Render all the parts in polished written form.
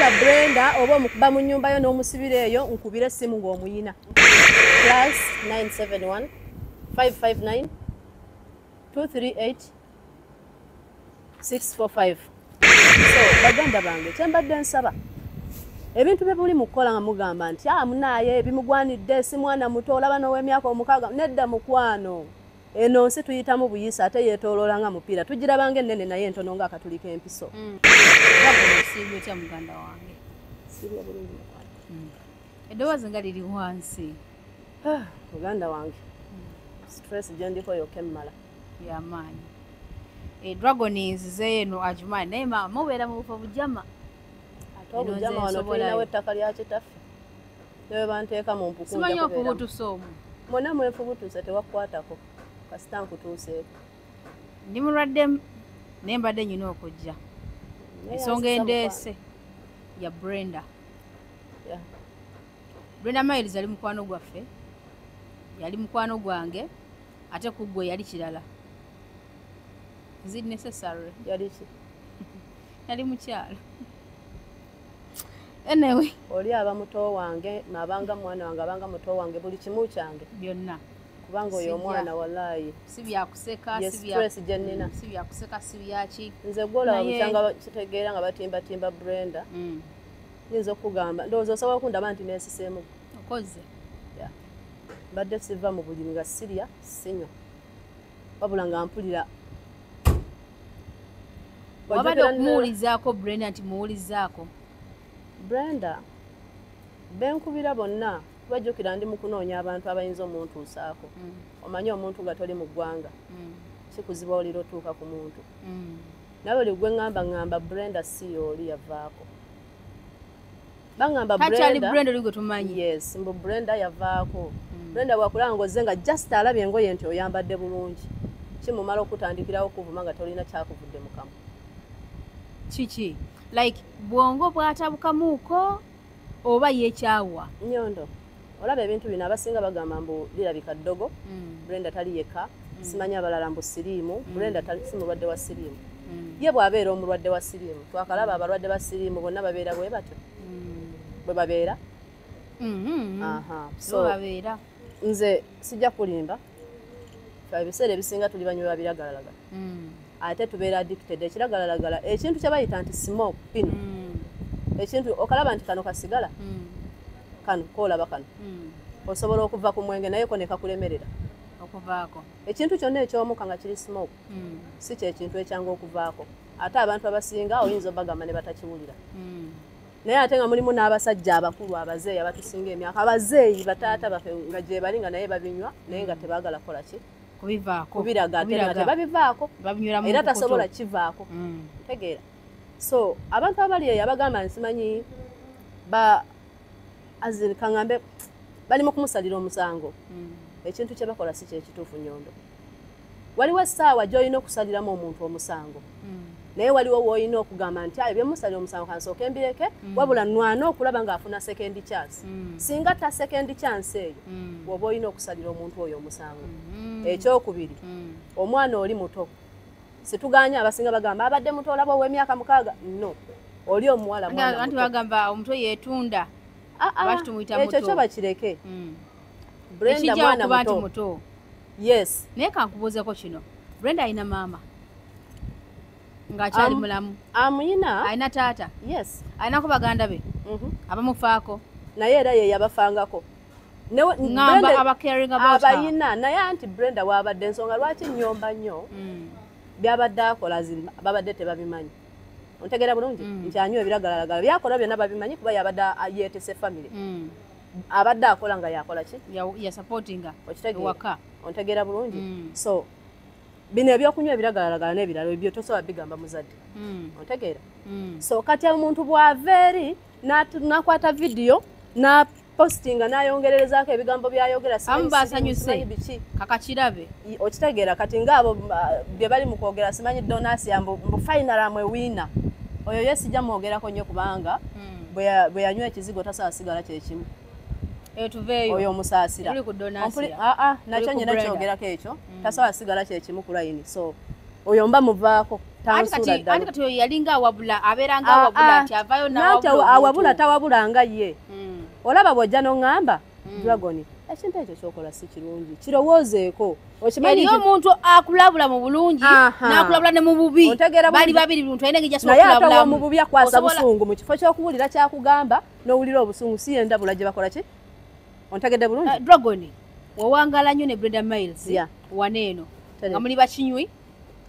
omukola Brenda oba omukuba mu nnyumba yo n'omusibira eyo nkubira essimu ng'omuyina +971 559 238 645. So baganda bange kyembadde nsaba ebintu bye buli mukola nga mugamba nti munaye bimugwanidde si mwana muto olaba n'ow'emyaka 6 nedda mukwano eno nsi tuyitamu buyisa ate yeetooloola nga mupiira tugirabanga ennene naye entono nga akatuli k'empiso. Siibyo kya muganda wange. Siibyo bulungi mukwano. Eddoboozi nga liri wansi. Muganda wange stress gye ndiko yokka emmala. Y'amaanyi. Dragon nzizeeyo eno Ajumanne naye maama mubeera mu bufo bujama. Ate obujama wano tulinawo ettaka lya kitaffe. Newe banteeka mu mpuku. Simanyi okubutusa omwo. Mwonna mwefubutusa tewakkwatako. Kasita nkutuuseeko. Ndi mulwadde naye mbadde nyina okujja. Ensonga endeese ya Brenda. Yeah. Brenda Miles yali mukwano gwaffe. Yali mukwano gwange ate ku ggwe yali kirala. Is it necessary? Yali ki? Yali mukyala. Anyway. Oli aba muto wange n'abanga mwana wange abanga muto wange buli kimu kyange. Byonna. Kubanga oyo omwana wallahi. Si byakuseka, si bya stress gye nnina. Si byakuseka, si byaki. Nze gwola bukyanga kitegeera nga batimba Brenda. Nze okugamba ndowooza osobola okundaba nti neesiseemu. Okoze. Yeah. Badde siva mu bulimi nga sirya sinywa. Wabula nga mpulira. Wabadde okumuwulizaako Brenda nti muwulizaako. Brenda, benkubira bonna bajjukira ndi mu kunoonya abantu abayinza omuntuusaako. Omanyi omuntu nga toli mu ggwanga. Kikuzibu olira otuuka ku muntu. Nawe oli gwe ngamba Brenda si y'oli yavaako. Bangamba Brenda oli gwe tumanyi. Yes, mbu Brenda yavaako. Brenda bwakulaba ng'ozze nga just alabye engoye nti oyambadde bulungi. Kimumala okutandikirawo okuvuma nga tolina kyakuvudde mu kamwa. Kiki? Like bwongo bwatabukamuuko oba yeekyawa? Nnyondo. Olaba ebintu bino abasinga bagamba mbu lirabika ddogo. Brenda tali yekka. Simanyi abalala mbu siriimu. Brenda si mulwadde wa siriimu. Ye bw'abeera omulwadde wa siriimu. Twakalaba abalwadde ba siriimu bonna babeera bwe batyo. Bwe babeera. So babeera. Nze sijja kulimba. Ebiseera ebisinga tuli banywi ba biragalalagala. Ate tubeera addicted ekiragalalagala ekintu kye bayita nti smoke pin. Ekintu okalaba nti kano kasigala. Kano koolaba kano. Osobola okuva ku mwenge naye ko ne kakulemerera. Okuvaako. Ekintu kyonna ekyomuka nga kiri smoke. Si kyekintu ekyanga okuvaako. Ate abantu abasinga oyinza obagamba ne batakiwulira. Naye ate nga mulimu n'abasajja abakulu abazeeyi abatusinga emyaka abazeeyi bataata bafe nga gye bali nga naye babinywa naye nga tebaagala kola ki? Kubivaako. Kubiraga ate nga tebabivaako. Era tasobola kivaako. Tegeera. So abantu abali eyo abagamba nsimanyi kaŋŋambe bali mu kumusalira omusango. Ekintu kye bakola si kyekituufu Nnyondo. Waliwo essaawa gy'olina okusaliramu omuntu omusango. Naye waliwo w'olina okugamba nti bye musalira omusango kansooke mbireke wabula nnwana okulaba ng'afuna second chance. Singa ta second chance eyo w'oba olina okusalira omuntu oyo omusango. Ekyokubiri omwana oli muto. Situganya abasinga bagamba abadde muto olaba ow'emyaka 6. No. Oli omuwala mwana muto. Anti bagamba omuntu yeetunda. Ekyo kyo bakireke. Brenda mwana muto. Yes. Naye kankubuuzeko kino. Brenda alina maama. Ng'akyali mulamu. Amuyina. Alina taata. Yes. Alinako baganda be. Abamufaako. Naye era ye yabafangako. Ngamba abacaring about her. Abayina naye anti Brenda waabadde ensonga lwaki nnyomba nnyo. Byabadde akola babadde tebabimanyi. Ontegeera bulungi nti anywa ebiragalalagala byakola byonna babimanyi kuba yabadde yeetese family. Abadde akola nga yakola ki? Ya supportinga. Waka. Ontegeera bulungi. So bino ebyokunywa ebiragalalagala n'ebirala ebyo tosobola bigamba muzadde. Ontegeera. So kati omuntu bw'ava eri n'akwata video na postinga n'ayongererezaako ebigambo byayogera simanyi kakakirabe. Okitegeera kati ng'abo bye bali mu kwogera simanyi Donasia mbu final amwe wiina. Oyo ye sijja mwogerako nnyo kubanga bwe yanywa ekizigo tasobola sigala kyekimu. Oyo omusaasira. Nakyo nyina kyogerako ekyo tasobola sigala kyekimu ku layini. So oyo mba muvaako tansula ddala. Anti kati oyo yalinga awabula abeeranga awabula ati avaayo n'awabula. Awabula tawabula nga ye. Olaba bw'ojja n'oŋŋamba Dragon ekintu ekyo kyokola si kirungi kirowoozeeko. Okimanyi omuntu akulabula mu bulungi n'akulabula ne mu bubi bali babiri bintu ayina ng'ejja sokulabula naye ate mu bubi akwasa busungu mu kifo ky'okuwulira kyakugamba n'owulira obusungu si yendabula gye bakola ki ontegedde bulungi. Dragon wawangala nnyo ne Brenda Miles waneeno nga muli bakinywi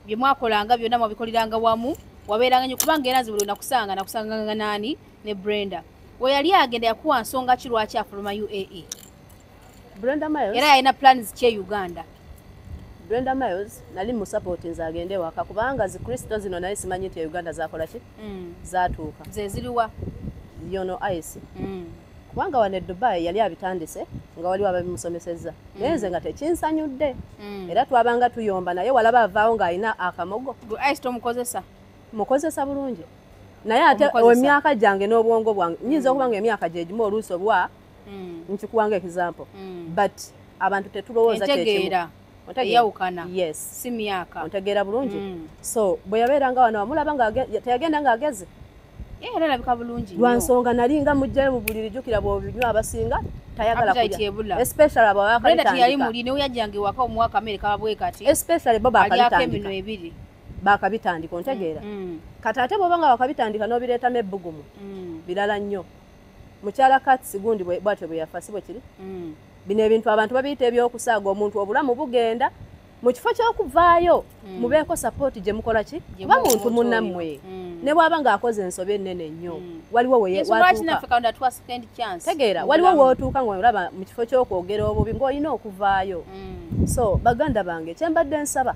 bye mwakolanga byonna mwabikoliranga wamu wabeeranga nnyo kubanga era nze buli nakusanga naani ne Brenda we yali agenda yakuwa nsonga ki lwaki afuluma UAE. Brenda Miles era yalina plans kye Uganda. Brenda Miles nali musupportinze agende waka kubanga zi Kristo zino naye simanyi nti Uganda zakola ki zaatuuka ze ziriwa yono ice kubanga wane Dubai yali abitandise nga waliwo ababimusomesezza naye nze nga tekinsanyudde era twabanga tuyomba naye walaba avaawo ng'alina akamogo ice tomukozesa mukozesa bulungi naye ate emyaka gyange n'obwongo bwange nyinza okuba nga emyaka gye gimu oluusi obwa nkikuwanga example but abantu tetulowooza kyekimu eyawukana yes si myaka ontegeera bulungi so bwe yabeeranga wano wamulaba nga teyagenda ng'ageze era alabika bulungi lwansonga nali nga mujjayo mu buliri jjukira bw'obinywa abasinga tayagala kulya especially abo abakalitandika yali muli ne uyajjange waka omuwaka Amerika babwe kati especially bo bakalitandika emino ebiri bakabitandika ontegeera kati ate bw'oba nga bakabitandika n'obireetamu ebbugumu birala nnyo mukyala Katsi gundi bw'atyo bwe yafa si bwe kiri bino ebintu abantu babiyita ebyokusaaga omuntu obulamu bugenda mu kifo ky'okuvaayo mubeeko support gye mukola ki kuba muntu munnammwe ne bw'aba ng'akoze ensobe ennene nnyo waliwo tegeera waliwo wootuuka ng'olaba mu kifo ky'okwogera obubi ng'olina okuvaayo so baganda bange kyembadde nsaba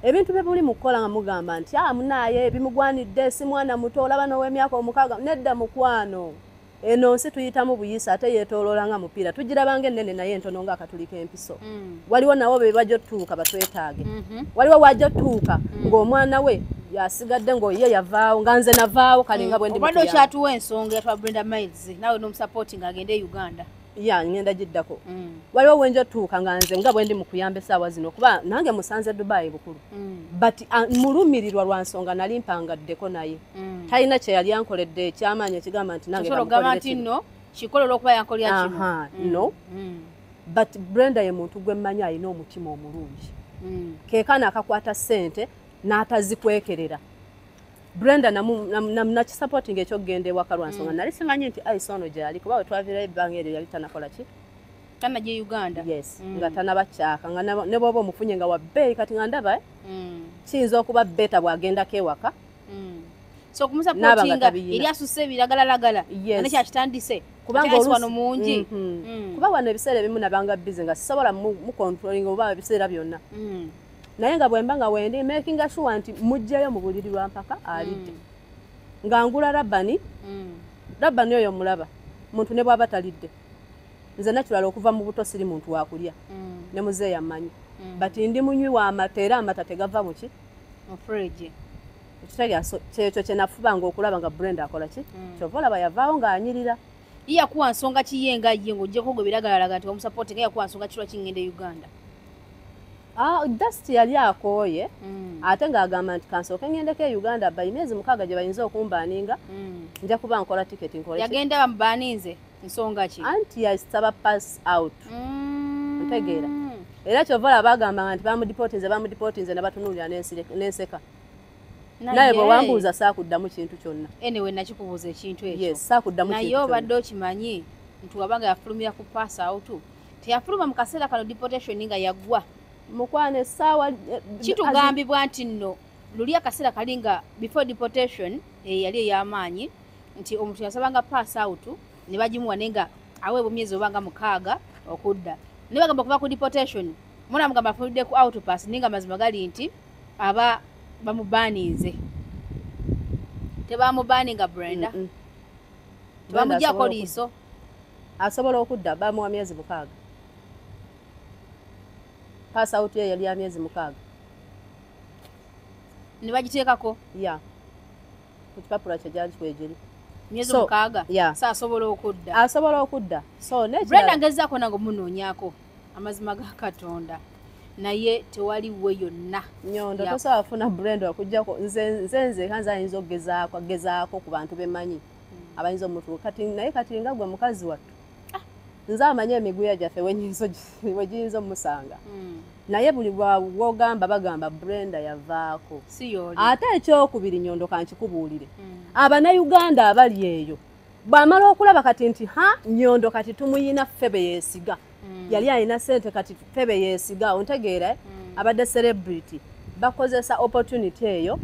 ebintu bye muli mu kukola nga mugamba nti munaaye bimugwanidde si mwana muto olaba n'ow'emyaka 6 nedda mukwano eno nsi tuyitamu buyisa ate yeetooloola nga mupiira tugirabanga ennene naye entono ng'akatuli k'empiso waliwo nawo be bajja otutuuka batwetaage waliwo wajja otutuuka ng'omwana we yasigadde ng'oye yavaawo nga nze navaawo kale nga bwe ndi obadde okyatuwa ensonga yatwa Brenda Miles nawe n'omusapooti ng'agende e Uganda ngenda giddako waliwo wenja otutuuka nga nze nga bwe ndi mu kuyamba essaawa zino kuba nange musanze Dubai bukulu but mulumirirwa lwa nsonga nali mpangaddeko naye talina kye yali ankoledde ekyamaanyi ekigamba nti nange kikolola okuba yankolya kino no but Brenda ye muntu gwe mmanyi alina omutima omulungi keekana akakwata ssente n'atazikwekerera Brenda nakisupporting ekyokugenda ewaka lwa nsonga nali simanyi nti Aisono gyali kuba we twaviirayo ebbanga eryo yali tanakola ki tanajja Uganda yes nga tanabakyaka nga ne bw'oba omufunye nga wabbeeyi kati nga ndaba kiyinza okuba beta bwagendako ewaka so kumusupportinga eri asusse ebiragalalagala ane kyakitandise kubanga wano mungi kuba wano ebiseera ebimu nabanga busy nga sisobola mucontrolling oba ebiseera byonna naye nga bwemba nga wendi making sure nti mujjayo mu buliri lwa mpaka alidde nga ngula Rabani oyo mulaba muntu ne bw'aba talidde nze nakirala okuva mu buto siri muntu wakulya ne muzeeyi amanyi but ndi munywi wa amata era amata tegava muki mu fridge ekitegeera kyekyo kye nafubanga okulaba nga Brenda akola ki kyova olaba yavaawo ng'anyirira yakuwa nsonga kiyenga ye ng'ojjeko gwe biragalalaga nti omusupporting yakuwa nsonga kirwa kingenda e Uganda Dusty yali akooye ate ng'agamba nti kansooke ngendeko e Uganda by myezi 6 gye bayinza okumbaaninga nja kuba nkola tiketi nkole yagenda bamubaaninze nsonga ki anti yasaba pass out ntegeera era kyova olaba bagambanga nti bamudipotinze ne batunuulira n'enseka naye bwe wambuuza saakuddamu kintu kyonna anyway nakikubuuza ekintu ekyo yes saakuddamu naye obadde okimanyi nti wabanga yafulumira ku pass out teyafuluma mu kaseera kano deportation nga yaggwa mukwana essaawa kitugambibwa nti nno luli akaseera kali nga before deportation yali ey'amaanyi nti omuntu yasabanga pass out ne bagimuwa naye nga aweebwa emyezi oba nga 6 okudda ne bagamba kuva ku deportation muna mugamba afulidde ku out pass ninga mazima gali nti aba bamubaaninze tebamubaaninga Brenda tebamuggyako liiso asobola okudda bamuwa myezi 6 pass out ye yali ya myezi 6 ne bagiteekako ya ku kipapula kye gyali kwegeri myezi 6 asobola okudda so Brenda ngezaako nange munoonyaako amazima ga Katonda naye tewaliwo yonna nyondo tosobola kufuna brand okujjako nze kanza ayinza okugezaako ku bantu bemanyi abayinza omuntu kati naye kati nga gwe mukazi wattu nze amanyi emiguya gyaffe we giyinza omusanga naye buli wogamba bagamba Brenda yavaako ate ekyokubiri nyondo kankikubuulire Abanayuganda abali eyo bwamala okulaba kati nti nyondo kati tumuyina febe yeesiga yali alina sente kati febe yeesiga ontegeera abadde celebrity bakozesa opportunity eyo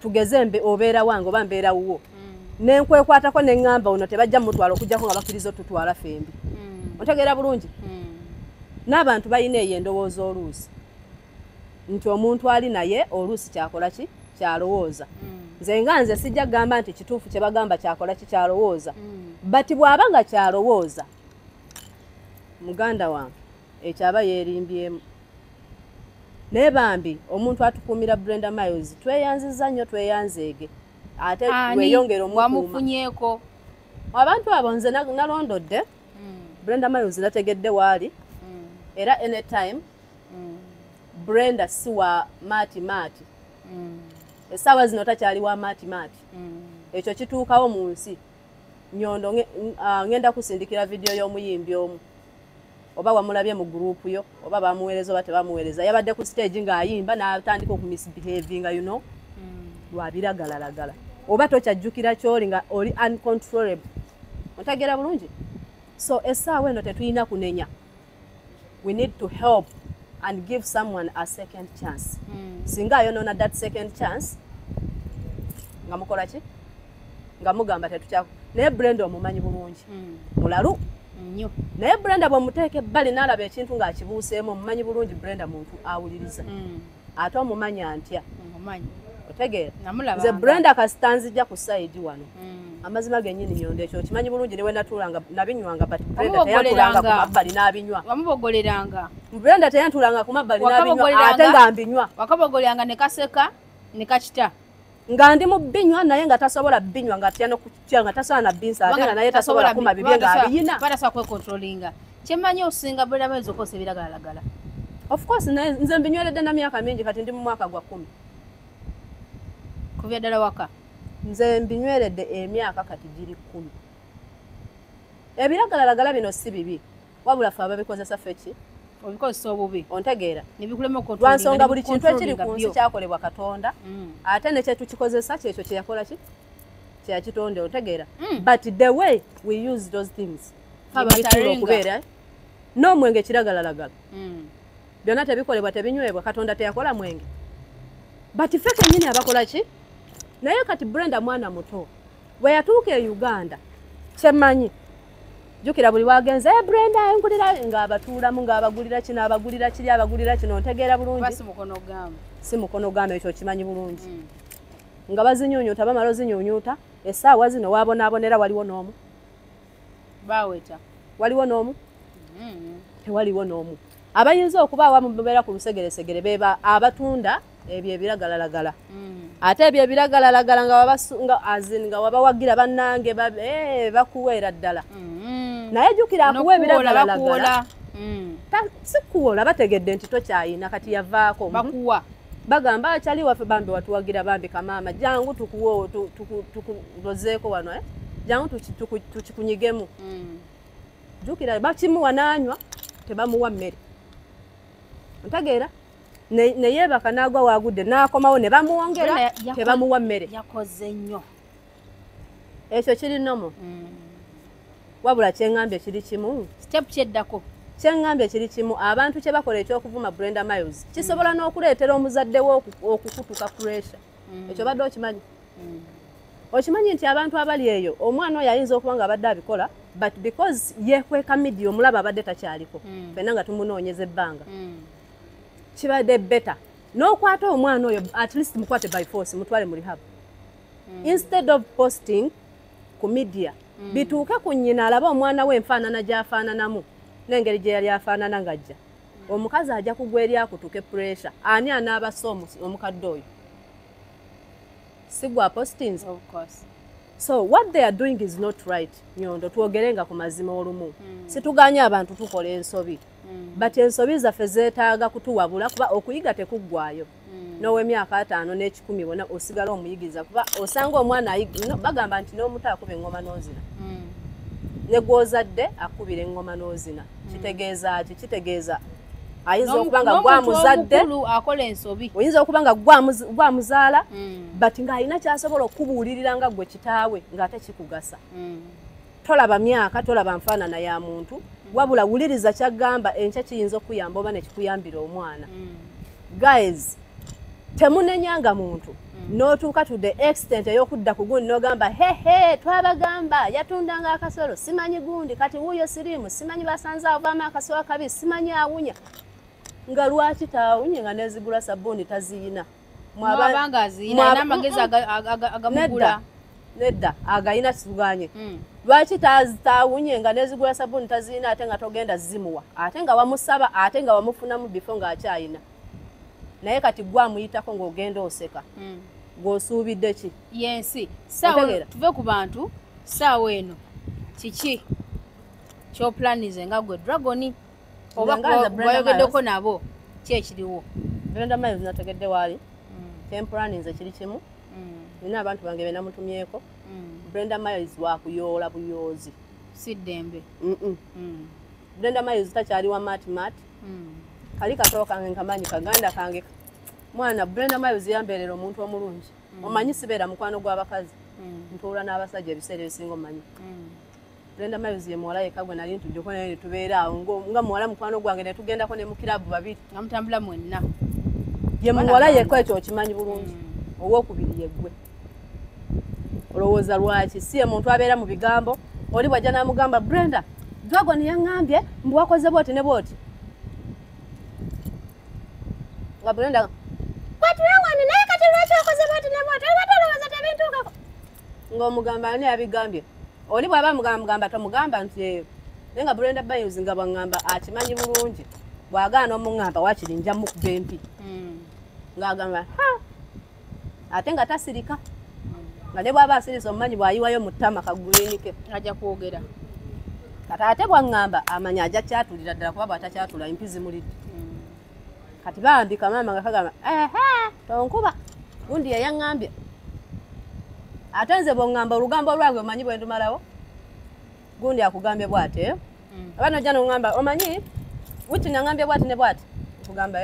tugeze obeera wange oba mbeera wuwo nenkwekwatako neŋŋamba uno tebajja mutwala okujjako nga bakkiriza otutwala fembi ontegeera bulungi n'abantu balina eyo endowooza oluusi nti omuntu ali naye oluusi kyakola ki kyalowooza nze sijja kugamba nti kituufu kye bagamba kyakola ki kyalowooza bati bw'aba nga kyalowooza muganda wange ekyo aba yeerimbyemu naye bambi omuntu atukuumira Brenda Miles tweyanziza nnyo tweyanzeege ate weyongera omukuuma abantu abo nze nalondodde Brenda Miles nategedde waali era anytime Brenda si wa maati essaawa zino takyali wa maati ekyo kituukawo mu nsi nyondo ngenda kusindikira vidiyo y'omuyimbi omu oba wamulabye mu gurupu yo oba bamuweereza oba tebamuweereza yabadde ku stage ng'ayimba n'atandika okumisbehavinga lwabiragalalagala oba tokyajjukira kyoli nga oli uncontrollable ontegeera bulungi so essaawa eno tetulina kunenya we need to help and give someone a second chance singa ayonoona that second chance nga mukola ki nga mugamba tetukyako naye Brenda omumanyi bulungi mulalu nnyo naye Brenda bw'omuteeka ebbali n'alaba ekintu ng'akibuuseemu omumanyi bulungi Brenda muntu awuliriza ate omumanya ntya otegeera nze Brenda kasitanzijja ku sayidi wano amazima gennyini nyondo ekyo kimanyi bulungi newe natuulanga nabinywanga but Brenda teyantulanga ku mabbali n'abinywa wamubogoleranga Brenda teyantulanga ku mabbali n'abinywa ate nga mbinywa wakabogoleranga ne kaseka ne kakita nga ndi mu binywa naye nga tasobola binywa nga atya n'okutya nga tasobola na binsa ate nga naye tasobola kuma bibye nga abiyina batasobola kwekontrolinga kyemmanyi osinga Brenda Miles okosa ebiragalalagala of course nze mbinyweredde na myaka mingi kati ndi mu mwaka gwa 10 kubya ddala waka nze mbinyweredde emyaka kati giri 10 ebiragalalagala bino si bibi wabula ffe ababikozesa feki obikozesa obubi ontegeera lwansonga buli kintu ekiri ku nsi kyakolebwa Katonda ate ne kyetukikozesa kyekyo kyeyakola ki kyeyakitonde ontegeera but the way we use those things fababituula okubeera n'omwenge kiragalalagala byonna tebikolebwa tebinywebwa Katonda teyakola mwenge but ffe kennyini abakola ki naye kati Brenda mwana muto bwe yatuuka e Uganda kyemmanyi jukira buli wagenze Brenda engulira ng'abatuulamu ng'abagulira kino abagulira kiri abagulira kino ntegeera bulungi si mukono gamba ekyo kimanyi bulungi nga bazinyuunyuuta bamala ozinyuunyuuta essaawa zino waabonaabonera waliwo n'omu waliwo n'omu tewaliwo n'omu abayinza okuba awamu beera ku lusegeresegere beba abatunda ebyo ebiragalalagala ate ebyo ebiragalalagala nga wabawagira bannange bakuweera ddala naye jjukira akuwa ebiragalalagala si kuwola bategedde nti tokyayina kati yavaako bagamba akyali waffe bambi watuwagira bambi kamaama jangu tukulozeeko wano jangu tukikunyigemu jjukira bakimuwa n'anywa tebamuwa mmere ntegeera neyeebaka n'agwa waagudde n'akomawo ne bamuwongera tebamuwa mmere yakoze nnyo ekyo kiri nomo wabula kyeŋŋambye kiri kimu step kyeddako kyeŋŋambye kiri kimu abantu kye bakola ekyokuvuma Brenda Miles kisobola n'okuleetera omuzaddewo okukutuka pressure ekyo badde okimanyi okimanyi nti abantu abali eyo omwana oyo ayinza okuba nga abadde abikola but because yeekweka media omulaba abadde takyaliko fenna nga tumunoonyeza ebbanga kibadde beta n'okwata omwana oyo at least mukwate by force mutwale mu rehab instead of posting ku media bituuke ku nnyina alaba omwana we enfaanana gy'afaananamu n'engeri gye yali afaanana ng'ajja omukazi ajja kugwa eri akutuke pressure ani anaabasa omukadde oyo si gwa postings so what they are doing is not right nyondo twogerenga ku mazima olumu situganya abantu tukola ensobi but ensobi zaffe zeetaaga kutuwabula kuba okuyiga tekuggwayo n'ow'emyaka 5 n'ekikumi wona osigala omuyigiriza kuba osanga omwana bagamba nti n'omuto akuba engoma n'ozina ne gw'ozadde akubira engoma n'ozina kitegeeza ki kitegeeza ayinza okuba nga gwamuzadde oyinza okuba nga gwamuzaala but ng'alina kyasobola okubuulirira nga gwe kitaawe ng'ate kikugasa tolaba myaka tolaba nfaanana ya muntu wabula wuliriza kyagamba enkya kiyinza okuyamba oba nekikuyambira omwana guys temunenyanga muntu n'otuuka to the extent ey'okudda ku gundi n'ogamba hehe twabagamba yatundanga akasolo simanyi gundi kati wuuyo siriimu simanyi basanze avaamu akasolo kabi simanyi awunya nga lwaki taawunye nga nezigula sabbuuni taziina mwabanga aziina n'amagezi agamugula nedda agayina situganye lwaki taawunye nga nezigula sabbuuni taziina ate nga togenda zimuwa ate nga wamusaba ate nga wamufunamu bifo ng'akyayina naye kati gwamuyitako ng'ogenda oseka gw'osuubidde ki yensi tuve ku bantu saawa eno kiki kyoplanize nga gwe dragoni oba bayogeddeko nabo ki ekiriwo Brenda Miles nategedde waali kyemplaninze kiri kimu nina abantu bange be namutumyeko Brenda Miles wakuyoola buyoozi siddembe Brenda Miles takyali wa mat kali katoo kange nkamanyi kaganda kange mwana Brenda Miles yambeerera omuntu omulungi omanyi sibeera mukwano gw'abakazi ntuula n'abasajja ebiseera ebisinga omanyi Brenda Miles ye muwala yekka gwe nali ntujjeko naye tubeera awo nga muwala mukwano gwange ne tugendako ne mu kirabu babiri nga mutambula mwenna ye muwala yekka ekyo okimanyi bulungi ow'okubiri yeggwe olowooza lwaki si ye muntu abeera mu bigambo oli bwajja n'amugamba Brenda Dragon yaŋŋambye mbu wakoze bwoti ne bwoti nga Brenda kwatulawani naye kati lwaki wakoze bwoti ne bwoti olibadde olowooza tebintuukako ng'omugamba ani abigambye oli bw'aba mugamba tomugamba nti naye nga Brenda Miles nga bwaŋŋamba akimanyi bulungi bw'agaana omuŋŋamba wakiri nja mukuba empi ng'agamba ate nga tasirika nga ne bw'aba asirisa omumanyi bw'ayiwayo mu ttama kaguliinike ajja kwogera kati ate bwaŋŋamba amanya ajja kyatulira ddala kuba bw'atakyatula empi zimulidde kati bambika maama nga kagamba tonkuba gundi yayaŋŋambye ate nze bw'oŋŋamba olugambo lwange omanyi bwe ndumalawo gundi akugambye bw'ate aba nojja n'oŋŋamba omanyi Witini aŋŋambye bw'ati ne bw'ati nkugamba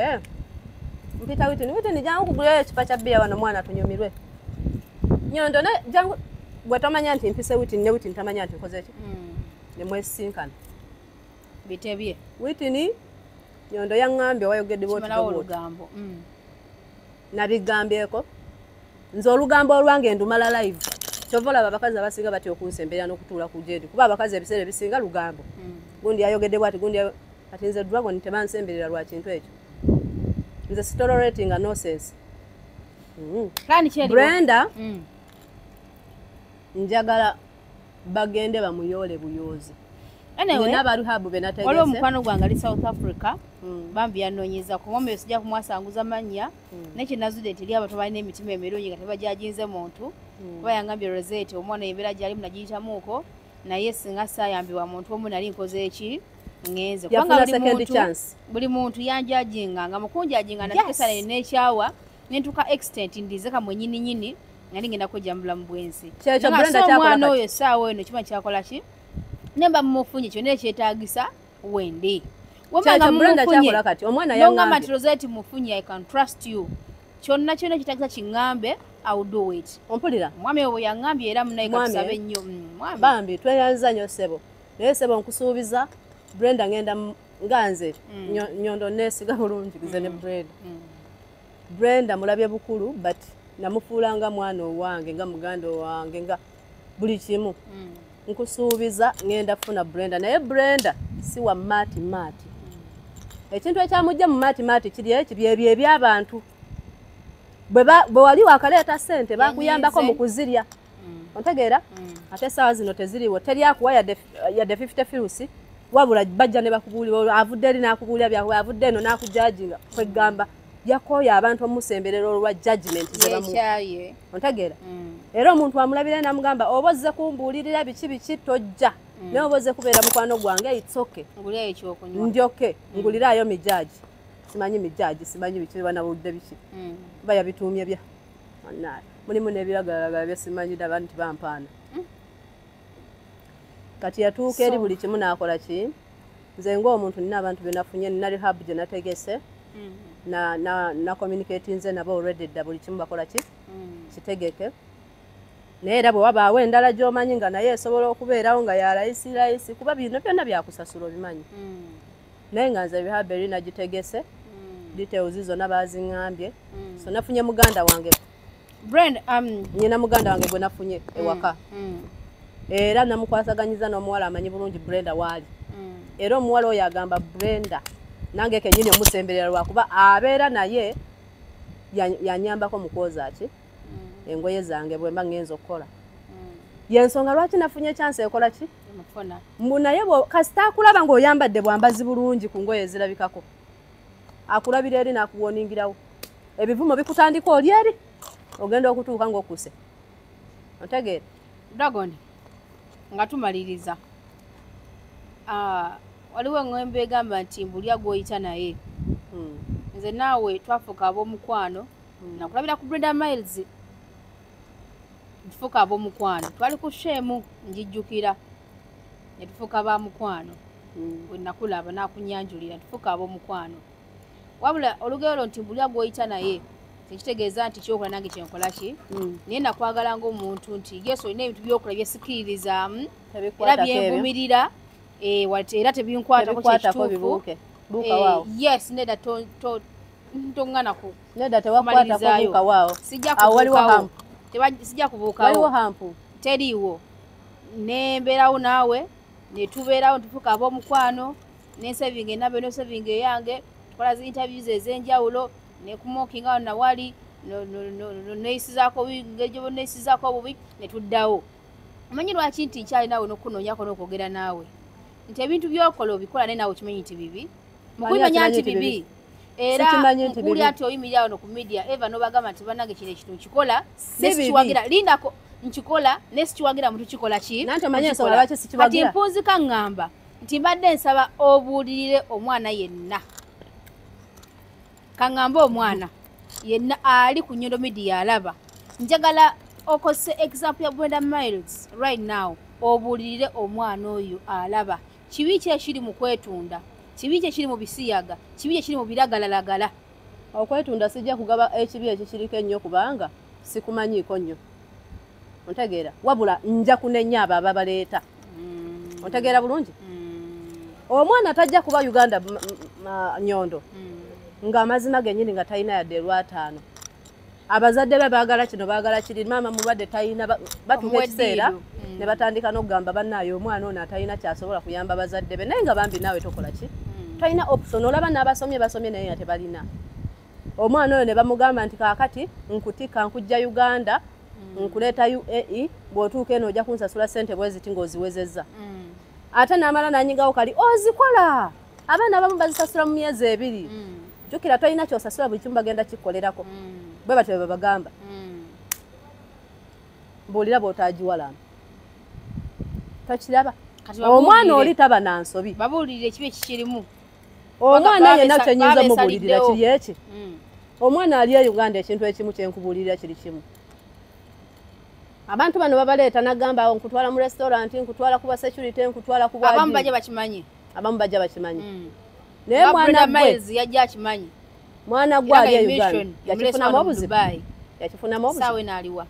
mpita Witini jangu kugulayo ekipa kya bbiya wano mwana tunyumirwe Nyondo ne jangu gwe tomanya nti mpise Witini ne Witini tamanya nti nkoze ki ne mwesisinkana bitebye Witini Nyondo yaŋŋambye wayogedde bw'oti olugambo nabigambyeko nze olugambo olwange ndumala live kyova olaba abakazi abasinga batya okunsemberera n'okutuula ku jeedi kuba abakazi ebiseera ebisinga lugambo gundi yayogedde bwati gundi kati nze Dragon tebansemberera lwa kintu ekyo nze sitoleratinga nonsense Brenda njagala bagende bamuyoole buyoozi n'abaruhabu be nategese waliwo omukwano gwange ali South Africa bambi yanoonyeza ku ngombe sijja kumwasanguza mannya nekinazudde teri abato balina emitima emirungi nga tebajajinze muntu kuba yangambye Rosette omwana embeera gyali munagiyitamuuko naye singa saayambibwa muntu omu nali nkoze eki ngenze kubanga buli muntu yanjajinga nga mukunjajinga natekesa n'ekyawa nentuka extent ndizeka mwennyini nali ngenda kwejjambula mu bwensi omwana oyo essaawa eno kimanyi kyakola ki nemba mumufunye kyonna ekyetaagisa wende wemanga nti Rosette mufunye I can trust you kyonna kitaagisa kiŋŋambe I will do it ompulira mwami oyo yaŋŋambye era munaye katusaba ennyo bambi tweyanza nnyo ssebo naye ssebo nkusuubiza Brenda ngenda nga nze Nyondo neesiga bulungi nze ne Brenda mulabye bukulu but namufuulanga mwana owange nga muganda owange nga buli kimu nkusuubiza ngenda kufuna Brenda naye Brenda si wa maati ekintu ekyamujja mu maati kiri ebyo eby'abantu bwe wali wakaleeta ssente bakuyambako mu kuzirya ontegeera ate essaawa zino teziriwo teri akuwa yadde 50 firusi wabula bajja ne bakubuulira avudde eri n'akubuulira byakwe avudde eno n'akujajinga kwegamba yakooya abantu omusemberera olwa judgment ontegeera era omuntu amulabira n'amugamba oba ozze kumbuulirira biki tojja naye oboze kubeera mukwano gwange it's okay ngulirayo ekyokunywa ndyoke nguliraayo mijaji simanyi mijaji simanyi biki banabudde biki bayabituumye bya mulimu n'ebiragalagala byesimanyi daba nti bampaana kati yatuuka eri buli kimu n'akola ki nze ng'omuntu nina abantu benafunye nina rehab gye nategese na communicate nze nabo already dda buli kimu bakola ki kitegeke naye era bwe wabaawo endala gy'omanyi nga naye esobola okubeerawo nga ya layisi kuba bino byonna byakusasula obimanyi naye nga nze rehab eri nagitegese details zonna baziŋŋambye so nafunye muganda wange Brand nyina muganda wange gwe nafunye ewaka era namukwasaganyiza n'omuwala amanyi bulungi Brenda waali era omuwala oyo agamba Brenda nange kenyini omusemberera lwakuba abeera naye yanyambako mu kwoza ki engoye zange bwe mba ngenza okukola yensonga lwaki nafunye chance ekola ki naye kasita akulaba ng'oyambadde bwambazi bulungi ku ngoye zirabikako akulabira eri n'akuwoningirawo ebivumo bikutandika oli eri ogenda okutuuka ng'okuse otegeera Dragon nga tumaliriza waliwo eŋŋembe egamba nti mbulya gw'oyita naye nze naawe twafuuka ab'omukwano nakulabira ku Brenda Miles tufuuka ab'omukwano twali ku shemu njijjukira ne tufuuka ba mukwano bwe nakulaba nakunyanjulira tufuuka ab'omukwano wabula olugero nti mbulya gw'oyita naye tekitegeeza nti kyokola nange kyenkola ki naye nakwagala ng'omuntu nti yesu olina ebintu byokola byesikirizaamu era byenvumirira era tebinkwatako kyekituufu yes nedda toŋŋana kumalirizayo sijja kubuukawo teriiwo nembeerawo naawe netubeerawo ntufuuka ab'omukwano nensevinga enabo nosevinga eyange tukola zi interviews ez'enjawulo nekumokingawo nawali neyisizaako ngegyo neyisizaako obubi netuddawo omanyi lwaki nti nkyalinawe n'okunoonyako n'okwogera naawe nti ebintu byokola obikola naye naawe okimanyi nti bibi mukubimanya nti bibi era nkuwulira nti oyimirirawo no ku media eva n'obagamba nti bannange kino ekintu nkikola nesikiwagira lindako nkikola nesikiwagira muntu kikola ki kati mpunzika ŋŋamba nti mbadde nsaba obuulirire omwana yenna kaŋŋambe omwana yenna ali ku Nyondo Media alaba njagala okose example ya Brenda Miles right now obuulirire omwana oyo alaba kibi kye kiri mu kwetunda kibi kye kiri mu bisiyaga kibi kye kiri mu biragalalagala okwetunda sijja kugaba ekibi ekikiriko ennyo kubanga sikumanyiiko nnyo ontegeera wabula nja kunenya abo ababaleeta ontegeera bulungi omwana tajja kuba Uganda Nyondo ng'amazima gennyini nga talina yadde lwataano abazadde be baagala kino baagala kiri maama mulwadde talina batuuka ekiseera ne batandika n'okugamba bannaayo omwana ono atalina kyasobola kuyamba bazadde be naye nga bambi naawe tokola ki talina option olaba n'abasomye basomye naye nga tebalina omwana oyo ne bamugamba nti kaakati nkutika nkujja Uganda nkuleeta UAE bw'otuuka eno ojja kunsasula ssente bwe ziti ng'oziwezezza ate n'amala n'anyingawo kali ozikola abaana abamu bazisasula mu myezi 2 jukira tolina kyosasula buli kimu bagenda kikolerako bwe batyo bwe bagamba mbuulira bw'otaagiwalana tokiraba omwana oli taba na nsobi babuulirire ekibi ekikirimu omwana yenna kyenyinza mubuulirira kiri eki omwana ali e Uganda ekintu ekimu kyenkubuulirira kiri kimu abantu bano babaleeta nagamba nkutwala mu restaurant nkutwala kuba security nkutwala kuba abamu bajja bakimanyi naye mwana Miles yajja akimanyi mwana gwe ali e Uganda yakifunamu obuzibu yakifunamu obuzibu sawe naaliwa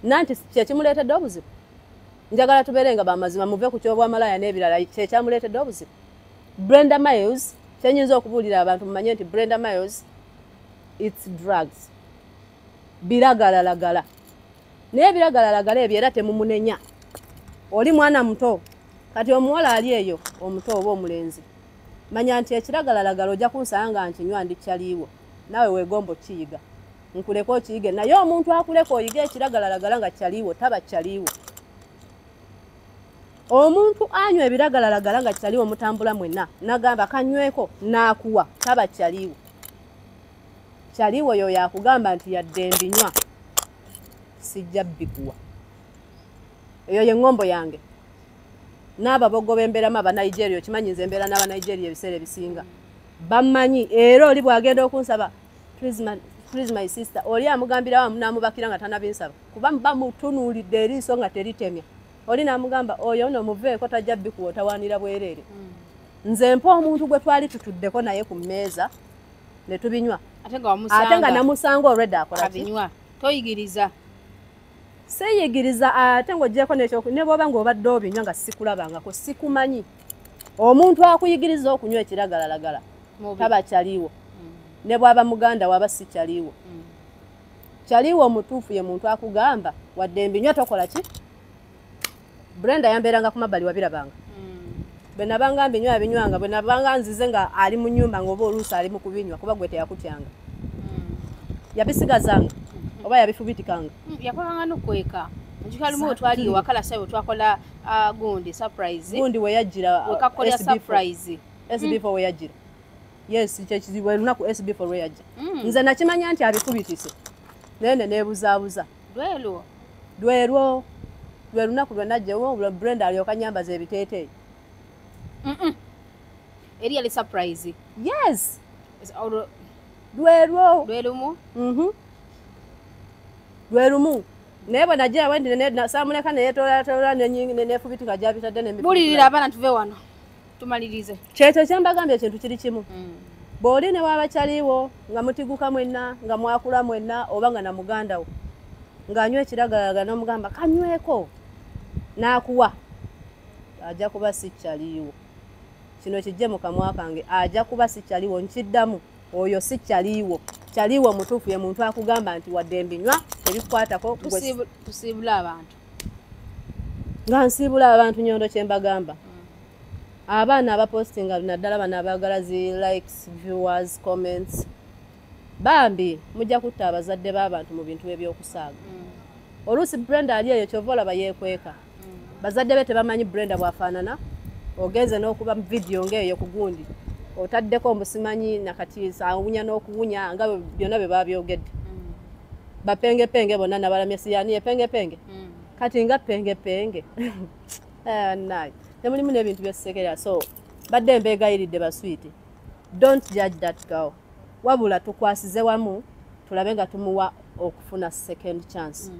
nanti kyekimuleetedde obuzibu njagala tubeere nga bamazima muve ku kyobwamalaya n'ebirala kyekyamuleetedde obuzibu Brenda Miles kyenyinza okubuulira abantu mumanye nti Brenda Miles it's drugs biragalalagala naye ebiragalalagala ebyo era temumunenya oli mwana muto kati omuwala ali eyo omuto oba omulenzi manya nti ekiragalalagala ojja kunsanga nga nkinywa ndikyaliiwo naawe weegomba okiyiga nkuleka okiyige naye omuntu akuleka oyiga ekiragalalagala nga kyaliiwo taba kyaliiwo omuntu anywa ebiragalalagala nga kyaliiwo mutambula mwenna nagamba kanyweko naakuwa taba kyaliiwo kyaliiwo yo yakugamba nti yadde mbinywa sijja bikuwa eyo ye ŋŋombo yange n'ababogo b'embeeramu Abanigeria okimanyi nze embeera n'Abanigeria ebiseera ebisinga bamanyi era oli bw'agenda okunsaba please my sister oli amugambira wamu n'amubakira nga tanabinsaba kuba bamutunuulidde eriiso nga teritemya oli n'amugamba oyo no muveeko tajja bikuwa otawaanira bwereere nze mpa omuntu gwe twali tutuddeko naye ku mmeeza ne tubinywa ate nga namusanga already akola binywa toyigiriza seyigiriza ate ng'oggyeko ne bw'oba ng'obadde obinywa nga sikulabangako sikumanyi omuntu akuyigiriza okunywa ekiragalalagala taba kyaliwo ne bw'aba muganda waba si kyaliwo kyaliwo omutuufu ye muntu akugamba wadde embinywa tokola ki Brenda yambeeranga ku mabbali wabirabanga bwe nabanga mbinywa abinywanga bwe nabanga nzize nga ali mu nnyumba ng'oba oluusi ali mu kubinywa kuba gwe teyakutyanga yabisigazanga oba yabifubitikanga yakolanga n'okweka ekikalimu twali wakala sayo twakola gundi surprise gundi we yajjira wekakolya surprise SB4 we yajjira yes kyekizibu lunaku SB4 we yajja nze nakimanya nti abifubitise nene neebuzaabuza lwe lunaku lwe najja Brenda alyoka nyambaza ebiteeteeyi eri yali surprise yes lwe lumu naye bwe najja wendi saamuleka neyetoolatola nefubitika gyabitadde bulirira abaana tuve wano tumalirize kyekyo kyembagambye ekintu kiri kimu bw'oli ne waaba kyaliwo nga mutiguka mwenna nga mwakula mwenna oba nga na muganda wo ng'anywa ekiragalaga n'omugamba kanyweko n'akuwa ajja kuba si kyaliwo kino kijje mu kamwa kange ajja kuba si kyaliwo nkiddamu oyo si kyaliwo kyaliwo mutuufu ye muntu akugamba nti wadde mbinywa ebikukwatako tusiibula abantu nga nsiibula abantu nyondo kyembagamba abaana abapostinga naddala bano abaagala zi likes viewers comments bambi mujja kutta abazadde b'abantu mu bintu ebyokusaaga oluusi Brenda ali eyo kyova olaba yeekweka bazadde be tebamanyi Brenda bw'afaanana ogenze n'okuba video ng'eyo ku gundi otaddeko omusimanyi nakati awunya n'okuwunya nga byonna bye babyogedde bapengepenge bonna nabalamye siyani epengepenge kati nga pengepenge nayi temulimu n'ebintu byesisekera so badde mbeegayiridde baswiti don't judge that girl wabula tukwasize wamu tulabe nga tumuwa okufuna second chance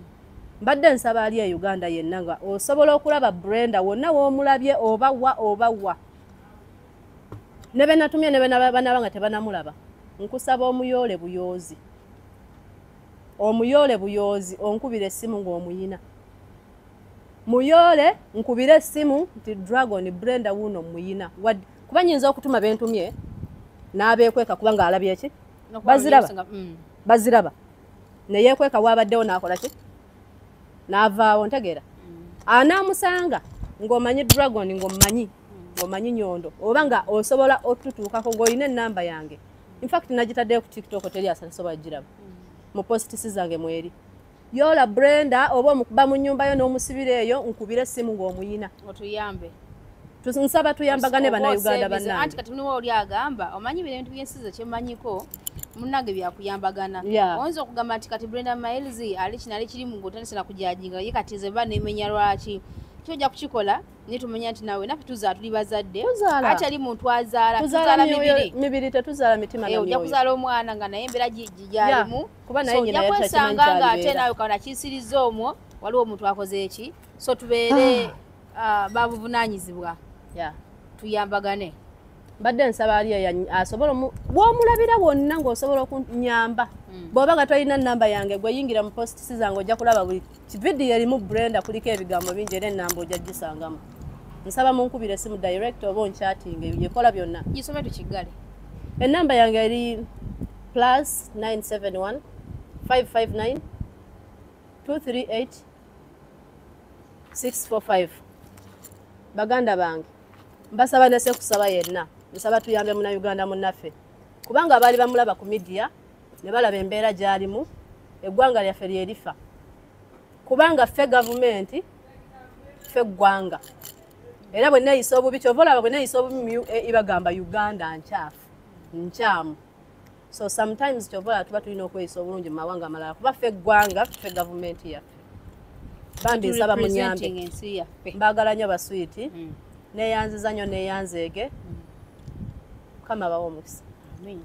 mbadde nsaba ali e Uganda yenna nga osobola okulaba Brenda wonna w'omulabye oba wa ne be natumye ne be banaba nga tebanamulaba nkusaba omuyoole buyoozi onkubira essimu ng'omuyina muyoole nkubira essimu nti Dragon Brenda wuno muyina kuba nyinza okutuma bentumye n'abeekweka kuba ng'alabye ki baziraba neyeekweka waabaddewo n'akola ki n'avaawo ntegeera anaamusanga ng'omanyi Dragon ng'omanyi nyondo oba nga osobola otutuukako ng'olina ennamba yange infact nagitaddeyo ku TikTok teri asobola giraba mu postisi zange mweri yola Brenda oba omukuba mu nnyumba yo n'omusibira eyo nkubira essimu ng'omuyina otuyambe nsaba tuyambagane bannayuganda bannange anti kati muliwo oli agamba omanyi bintu by'ensiza kyemmanyiko munnange byakuyambagana oyinza okugamba nti kati Brenda Miles ali kinali kirimu ng'otandise nakujajinga ye kati ze ba nemenya lwaki kyojja kukikola naye tumanya nti nawe naffe tuzaala tuli bazadde ate ali muntu azaala mibiri tetuzaala mitima na myoyo ojja kuzaala omwana nga naye embeera gyalimu kuba naye nyina yakwesanga nga ate nawe kana kiisiriza omwo waliwo omuntu akoze eki so tubeere babuvunaanyizibwa tuyambagane mbadde nsaba ali asobola bw'omulabira bwonna ng'osobola okunyamba bw'oba nga tolina nnamba yange gwe yingira mu postisi zange ojja kulaba buli vidiyo erimu Brenda kuliko ebigambo bingi era ennamba ojja gisangamu nsaba munkubira essimu direct oba onkyatinga yekola byonna gisome tukiggale ennamba yange eri +971 559 238 645 baganda bange mbasaba nese kusaba yenna nsaba tuyambe munnayuganda munnaffe kubanga baali bamulaba ku media ne balaba embeera gy'alimu eggwanga lyaffe lyerifa kubanga ffe gavumenti ffe ggwanga era bwe neeyisa obubi kyova olaba bwe neeyisa obubi ibagamba Uganda nkyamu so sometimes kyova olaba tuba tulina okweyisa obulungi mu mawanga amalala kuba ffe ggwanga ffe gavumenti yaffe bambi nsaba munyambe mbaagala nnyo baswiti neyanziza nnyo neyanzeege kama bawo omukisa. Amen.